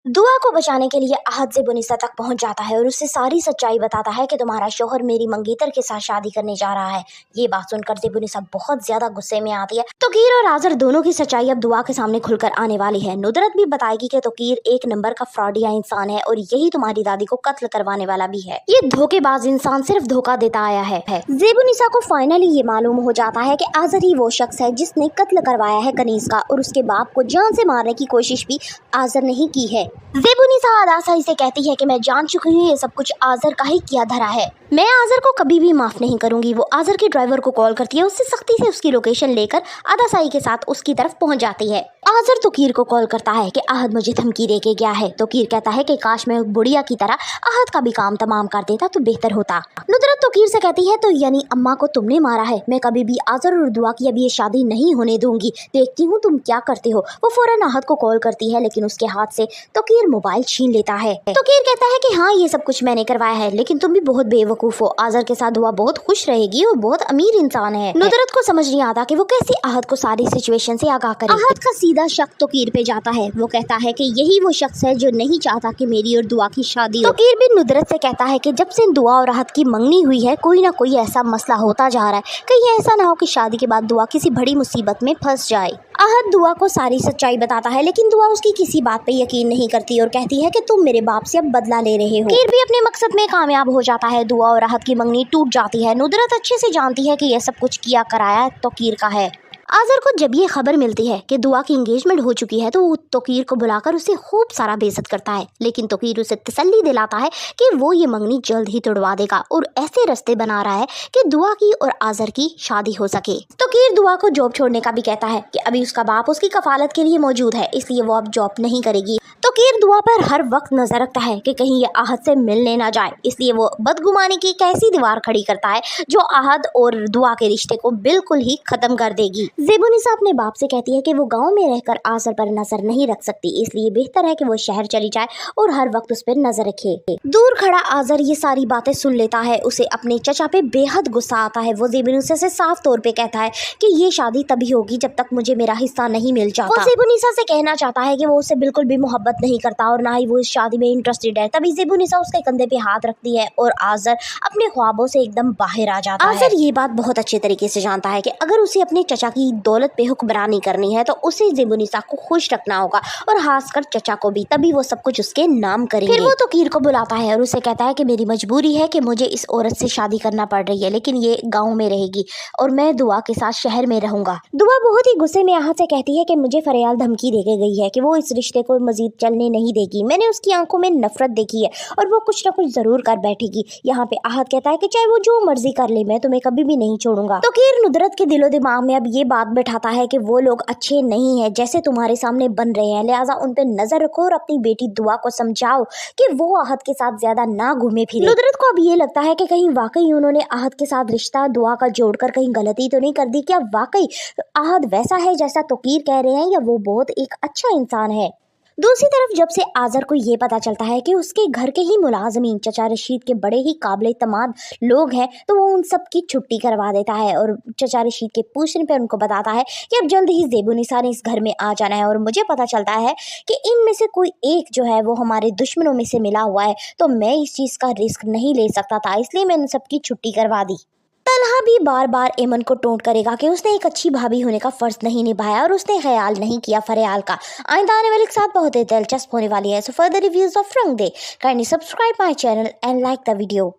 दुआ को बचाने के लिए अहद ज़ेबुनिसा तक पहुंच जाता है और उससे सारी सच्चाई बताता है कि तुम्हारा शौहर मेरी मंगेतर के साथ शादी करने जा रहा है। ये बात सुनकर ज़ेबुनिसा बहुत ज्यादा गुस्से में आती है। तोकीर और आज़र दोनों की सच्चाई अब दुआ के सामने खुलकर आने वाली है। नुदरत भी बताएगी कि तोकीर एक नंबर का फ्रॉडिया इंसान है और यही तुम्हारी दादी को कत्ल करवाने वाला भी है। ये धोखेबाज इंसान सिर्फ धोखा देता आया है। ज़ेबुनिसा को फाइनली ये मालूम हो जाता है कि आज़र ही वो शख्स है जिसने कत्ल करवाया है कनीज़ का और उसके बाप को जान से मारने की कोशिश भी आज़र ने ही की है। ज़ेबुनिसा आदासाई से कहती है कि मैं जान चुकी हूँ ये सब कुछ आज़र का ही किया धरा है। मैं आज़र को कभी भी माफ़ नहीं करूंगी। वो आज़र के ड्राइवर को कॉल करती है, उससे सख्ती से उसकी लोकेशन लेकर आदासाई के साथ उसकी तरफ पहुंच जाती है। आज़र तोकीर को कॉल करता है कि अहद मुझे धमकी दे के गया है। तोकीर कहता है कि काश मैं बुढ़िया की तरह अहद का भी काम तमाम कर देता तो बेहतर होता। नुदरत तोकीर से कहती है तो यानी अम्मा को तुमने मारा है। मैं कभी भी आज़र और दुआ की अब ये शादी नहीं होने दूंगी, देखती हूँ तुम क्या करते हो। वो फौरन अहद को कॉल करती है लेकिन उसके हाथ से तोकीर मोबाइल छीन लेता है। तोकीर कहता है कि हाँ ये सब कुछ मैंने करवाया है लेकिन तुम भी बहुत बेवकूफ हो। आज़र के साथ दुआ बहुत खुश रहेगी और बहुत अमीर इंसान है। नुदरत को समझ नहीं आता कि वो कैसे अहद को सारी सिचुएशन से आगाह करे। अहद का सीधा शक तोकीर पे जाता है। वो कहता है कि यही वो शख्स है जो नहीं चाहता कि मेरी और दुआ की शादी हो। तोकीर भी नुदरत से कहता है कि जब से दुआ और अहद की मंगनी हुई है कोई ना कोई ऐसा मसला होता जा रहा है, कहीं ऐसा ना हो कि शादी के बाद दुआ किसी बड़ी मुसीबत में फंस जाए। अहद दुआ को सारी सच्चाई बताता है लेकिन दुआ उसकी किसी बात पे यकीन नहीं करती और कहती है कि तुम मेरे बाप से अब बदला ले रहे हो। तोकीर भी अपने मकसद में कामयाब हो जाता है। दुआ और अहद की मंगनी टूट जाती है। नुदरत अच्छे से जानती है कि यह सब कुछ किया कराया तोकीर का है। आज़र को जब ये खबर मिलती है कि दुआ की एंगेजमेंट हो चुकी है तो वो तोकीर को बुलाकर उसे खूब सारा बेइज्जत करता है, लेकिन तोकीर उसे तसल्ली दिलाता है कि वो ये मंगनी जल्द ही तोड़वा देगा और ऐसे रास्ते बना रहा है कि दुआ की और आज़र की शादी हो सके। तोकीर दुआ को जॉब छोड़ने का भी कहता है कि अभी उसका बाप उसकी कफालत के लिए मौजूद है, इसलिए वो अब जॉब नहीं करेगी। तोकीर दुआ पर हर वक्त नजर रखता है कि कहीं ये अहद से मिलने ना जाए, इसलिए वो बदगुमानी की एक ऐसी दीवार खड़ी करता है जो अहद और दुआ के रिश्ते को बिल्कुल ही खत्म कर देगी। ज़ेबुनिसा अपने बाप से कहती है कि वो गांव में रहकर आज़र पर नजर नहीं रख सकती, इसलिए बेहतर है कि वो शहर चली जाए और हर वक्त उस पर नजर रखे। दूर खड़ा आज़र ये सारी बातें सुन लेता है। उसे अपने चचा पे बेहद गुस्सा आता है। वो ज़ेबुनिसा से साफ तौर पे कहता है कि ये शादी तभी होगी जब तक मुझे मेरा हिस्सा नहीं मिल जाता। वो ज़ेबुनिसा से कहना चाहता है कि वो उससे बिल्कुल भी मोहब्बत नहीं करता और ना ही वो इस शादी में इंटरेस्टेड है। तभी ज़ेबुनिसा उसके कंधे पे हाथ रखती है और आज़र अपने ख्वाबों से एकदम बाहर आ जाता है। आज़र ये बात बहुत अच्छे तरीके से जानता है कि अगर उसे अपने चचा की दौलत पे हुक्मरानी करनी है तो उसे ज़ेबुनिसा को खुश रखना होगा और खासकर चचा को भी, तभी वो सब कुछ उसके नाम करेंगे। फिर वो तोकीर को बुलाता है और उसे कहता है कि मेरी मजबूरी है कि मुझे इस औरत से शादी करना पड़ रही है, लेकिन ये गाँव में रहेगी और मैं दुआ के साथ शहर में रहूंगा। दुआ बहुत ही गुस्से में अहद से कहती है कि मुझे फरियाल धमकी दे के गई है कि वो इस रिश्ते को मजीद चलने नहीं देगी। मैंने उसकी आंखों में नफरत देखी है और वो कुछ ना कुछ जरूर कर बैठेगी। यहाँ पे अहद कहता है कि चाहे वो जो मर्जी कर ले, मैं तुम्हें कभी भी नहीं छोड़ूंगा। तोकीर नुदरत के दिलो दिमाग में अब ये बात बैठाता है कि वो लोग अच्छे नहीं है जैसे तुम्हारे सामने बन रहे हैं, लिहाजा उन पे नजर रखो और अपनी बेटी दुआ को समझाओ कि वो अहद के साथ ज्यादा ना घूमे फिरे। नुदरत को अब ये लगता है कि कहीं वाकई उन्होंने अहद के साथ रिश्ता दुआ का जोड़कर कहीं गलती तो नहीं कर दी। क्या वाकई अहद वैसा है जैसा तोकीर कह रहे हैं या वो बहुत एक अच्छा इंसान है? दूसरी तरफ जब से आज़र को ये पता चलता है कि उसके घर के ही मुलाजमीन चचा रशीद के बड़े ही काबिल तमाद लोग हैं तो वो उन सब की छुट्टी करवा देता है और चचा रशीद के पूछने पर उनको बताता है कि अब जल्द ही ज़ेबुनिसा ने इस घर में आ जाना है और मुझे पता चलता है कि इनमें से कोई एक जो है वो हमारे दुश्मनों में से मिला हुआ है, तो मैं इस चीज़ का रिस्क नहीं ले सकता था, इसलिए मैंने सबकी छुट्टी करवा दी। तलहा भी बार बार एमन को टोंट करेगा कि उसने एक अच्छी भाभी होने का फर्ज नहीं निभाया और उसने ख्याल नहीं किया फरियाल का। आइंदा आने वाले के साथ बहुत ही दिलचस्प होने वाली है। So further reviews of Rang De, kindly subscribe my channel and like the video.